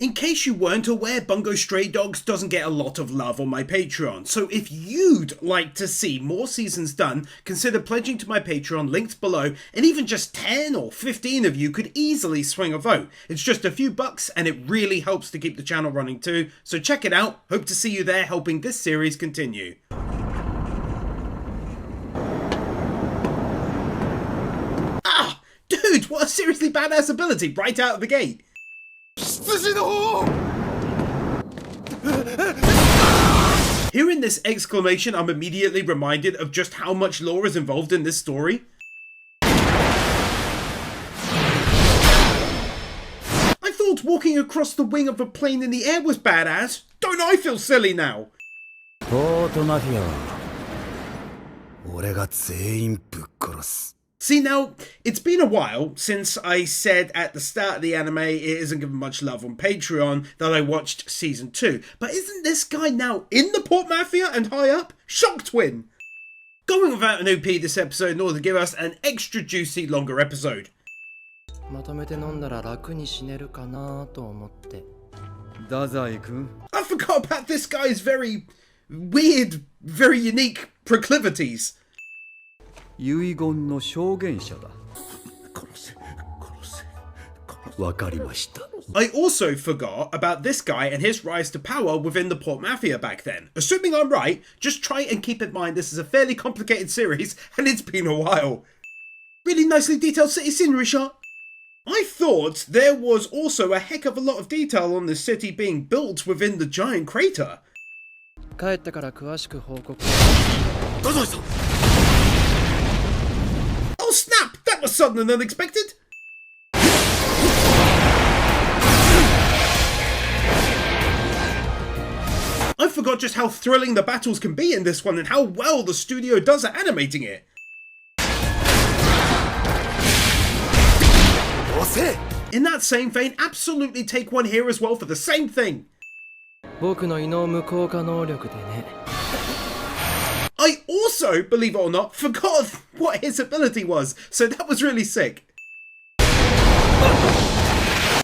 In case you weren't aware, Bungo Stray Dogs doesn't get a lot of love on my Patreon, so if you'd like to see more seasons done, consider pledging to my Patreon, linked below, and even just 10 or 15 of you could easily swing a vote. It's just a few bucks and it really helps to keep the channel running too, so check it out. Hope to see you there helping this series continue. Ah! Dude, what a seriously badass ability right out of the gate! Hearing this exclamation, I'm immediately reminded of just how much lore is involved in this story. I thought walking across the wing of a plane in the air was badass. Don't I feel silly now? See now, it's been a while since I said at the start of the anime it isn't given much love on Patreon that I watched season 2, but isn't this guy now in the Port Mafia and high up? Shock twin! Going without an OP this episode in order to give us an extra juicy longer episode. Dazai-kun. I forgot about this guy's very weird, very unique proclivities. 遺言の証言者だ。わかりました。I also forgot about this guy and his rise to power within the Port Mafia back then. Assuming I'm right, just try and keep in mind this is a fairly complicated series and it's been a while. Really nicely detailed city scenery shot. I thought there was also a heck of a lot of detail on this city being built within the giant crater. 帰ってから詳しく報告。Dazai-san! Oh snap! That was sudden and unexpected! I forgot just how thrilling the battles can be in this one and how well the studio does at animating it. In that same vein, absolutely take one here as well for the same thing. 僕の異能無効化能力でね。I also, believe it or not, forgot what his ability was, so that was really sick.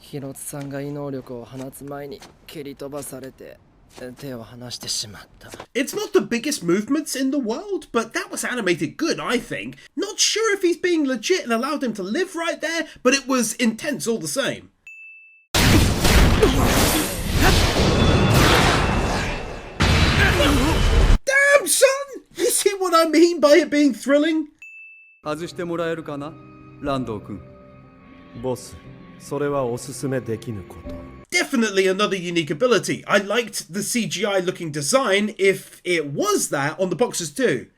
広津さんが異能力を放つ前に蹴り飛ばされて手を離してしまった。 It's not the biggest movements in the world, but that was animated good, I think. Not sure if he's being legit and allowed him to live right there, but it was intense all the same. Damn, son! You see what I mean by it being thrilling? 外してもらえるかな、ランドウ君。ボス、それはおすすめできぬこと。 Definitely another unique ability. I liked the CGI looking design if it was that on the boxes too.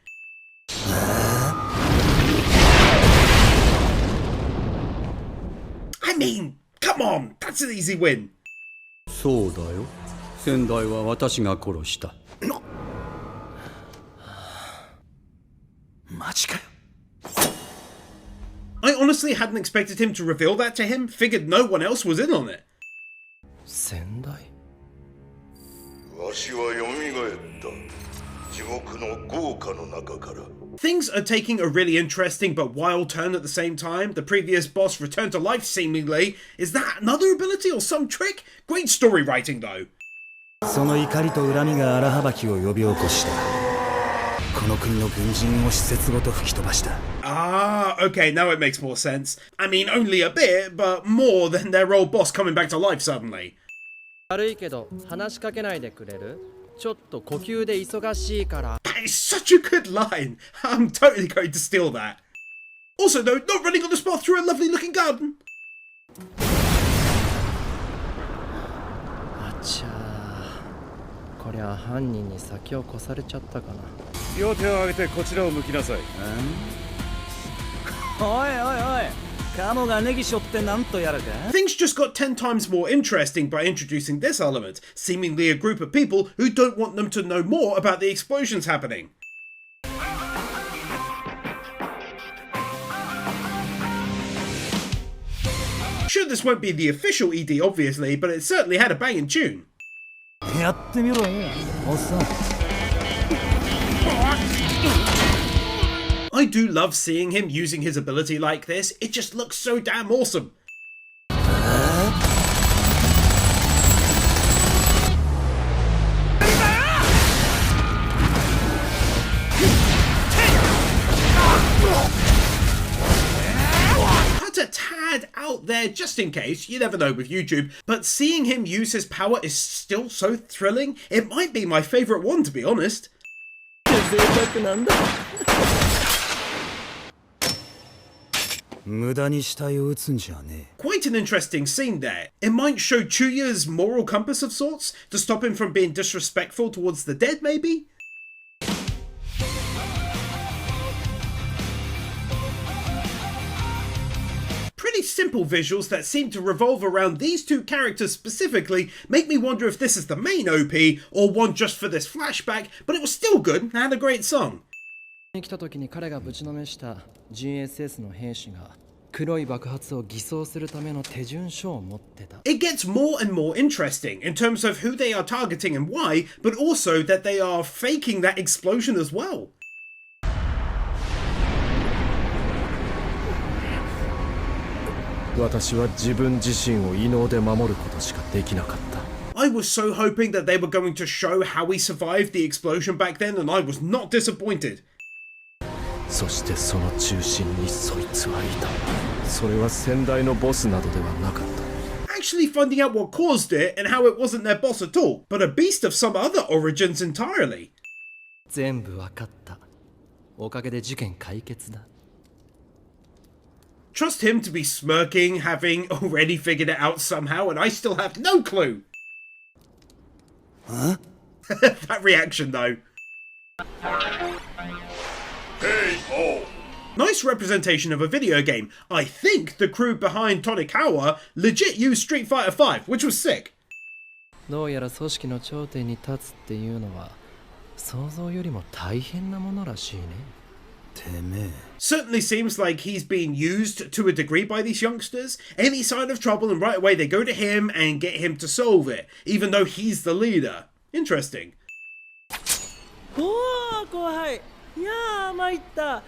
I mean, come on, that's an easy win. そうだよ。先代は私が殺した。マジかよ。I honestly hadn't expected him to reveal that to him. Figured no one else was in on it. 先代。わしは蘇った。地獄の豪華の中から。 Things are taking a really interesting but wild turn at the same time. The previous boss returned to life seemingly. Is that another ability or some trick? Great story writing though. その怒りと恨みが荒はきを呼び起こした。この国の軍人を施設ごと吹き飛ばした。 Ah, okay, now it makes more sense. I mean, only a bit, but more than their old boss coming back to life suddenly. 悪いけど話しかけないでくれる？ちょっと呼吸で忙しいから。 That is such a good line. I'm totally going to steal that. Also though, not running on the spot through a lovely looking garden. あちゃー。こりゃ犯人に先を越されちゃったかな。 両手を上げてこちらを向きなさい。おいおいおい、カモがネギしょってなんとやるか。 Things just got 10 times more interesting by introducing this element, seemingly a group of people who don't want them to know more about the explosions happening. Sure, this won't be the official ED obviously, but it certainly had a banging tune. やってみろよ、おっさん。 I do love seeing him using his ability like this. It just looks so damn awesome. out there just in case, you never know with YouTube, but seeing him use his power is still so thrilling. It might be my favourite one, to be honest. 贅沢なんだ。無駄に死体を撃つんじゃねえ。 Quite an interesting scene there. It might show Chuya's moral compass of sorts, to stop him from being disrespectful towards the dead, maybe? Pretty simple visuals that seem to revolve around these two characters specifically make me wonder if this is the main OP or one just for this flashback, but it was still good and had a great song. 来た時に彼がぶちのめした GSS の兵士が黒い爆発を偽装するための手順書を持ってた。 It gets more and more interesting in terms of who they are targeting and why, but also that they are faking that explosion as well. 私は自分自身を異能で守ることしかできなかった。 I was so hoping that they were going to show how he survived the explosion back then, and I was not disappointed. そしてその中心にそいつはいた。それは先代のボスなどではなかった。 Actually finding out what caused it and how it wasn't their boss at all, but a beast of some other origins entirely. 全部わかった。おかげで事件解決だ。 Trust him to be smirking, having already figured it out somehow, and I still have no clue. Huh? That reaction though. Hey, oh! Nice representation of a video game. I think the crew behind Tonikawa legit used Street Fighter V, which was sick. どうやら組織の頂点に立つっていうのは想像よりも大変なものらしいね。 Certainly seems like he's being used to a degree by these youngsters. Any sign of trouble and right away they go to him and get him to solve it, even though he's the leader. Interesting. おお、怖い。いやー、参った。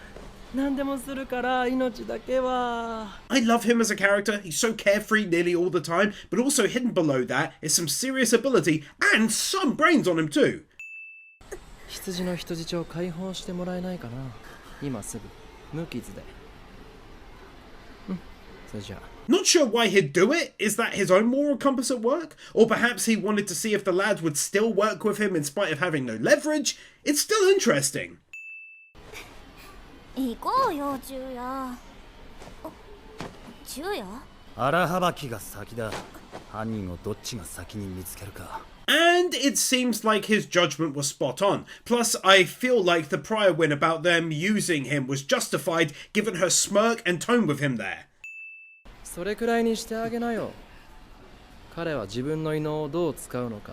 何でもするから命だけは。 I love him as a character. He's so carefree nearly all the time, but also hidden below that is some serious ability and some brains on him too. 羊の人質を解放してもらえないかな。今すぐ無傷で。それじゃあ。 Not sure why he'd do it. Is that his own moral compass at work? Or perhaps he wanted to see if the lads would still work with him in spite of having no leverage? It's still interesting. 行こうよ、中也。中也？荒はばきが先だ。犯人をどっちが先に見つけるか。 And it seems like his judgment was spot on. Plus, I feel like the prior win about them using him was justified given her smirk and tone with him there. それくらいにしてあげなよ。彼は自分の異能をどう使うのか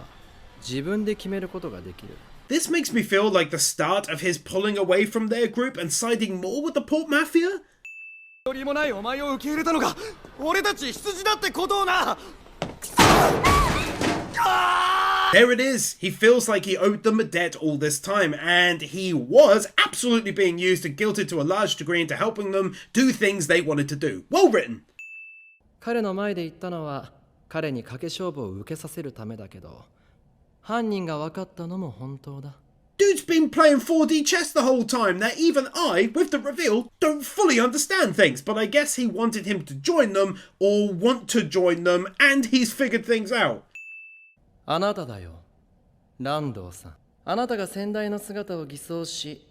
自分で決めることができる。 This makes me feel like the start of his pulling away from their group and siding more with the Port Mafia? よりもないお前を受け入れたのが俺たち羊だってことをな。 There it is. He feels like he owed them a debt all this time, and he was absolutely being used and guilted to a large degree into helping them do things they wanted to do. Well written. 彼の前で言ったのは彼に賭け勝負を受けさせるためだけど犯人が分かったのも本当だ。 Dude's been playing 4D chess the whole time that even I, with the reveal, don't fully understand things, but I guess he wanted him to join them or want to join them, and he's figured things out. あなただよ、蘭道さん。あなたが先代の姿を偽装し、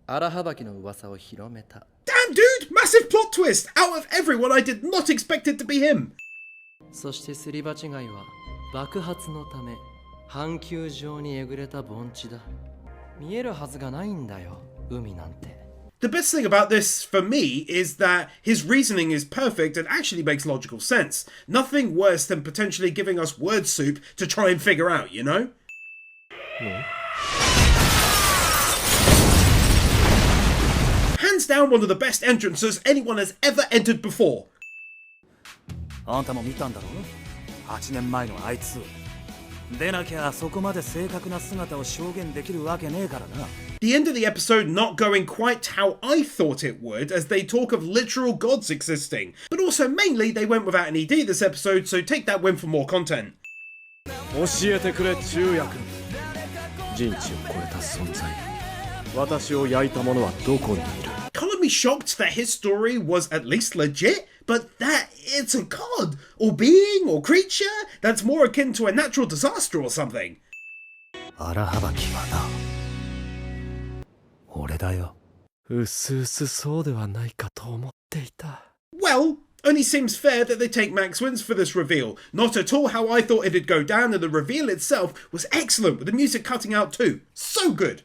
荒はきの噂を広めた。 Damn, dude! Massive plot twist! Out of everyone, I did not expect it to be him! そしてすり鉢貝は爆発のため半球状にえぐれた盆地だ。見えるはずがないんだよ、海なんて。 The best thing about this, for me, is that his reasoning is perfect and actually makes logical sense. Nothing worse than potentially giving us word soup to try and figure out, you know? Hands down one of the best entrances anyone has ever entered before. あんたも見たんだろ8年前のあいつ。でなきゃそこまで正確な姿を証言できるわけねえからな。 The end of the episode not going quite how I thought it would, as they talk of literal gods existing. But also mainly they went without an ED this episode, so take that win for more content. 教えてくれ中也君。人知を超えた存在。私を焼いた者はどこにいる？ Color me shocked that his story was at least legit, but that it's a god, or being, or creature that's more akin to a natural disaster or something. 荒はな俺だよ。うすうすそうではないかと思っていた。Well, only seems fair that they take max wins for this reveal. Not at all how I thought it'd go down, and the reveal itself was excellent with the music cutting out too. So good.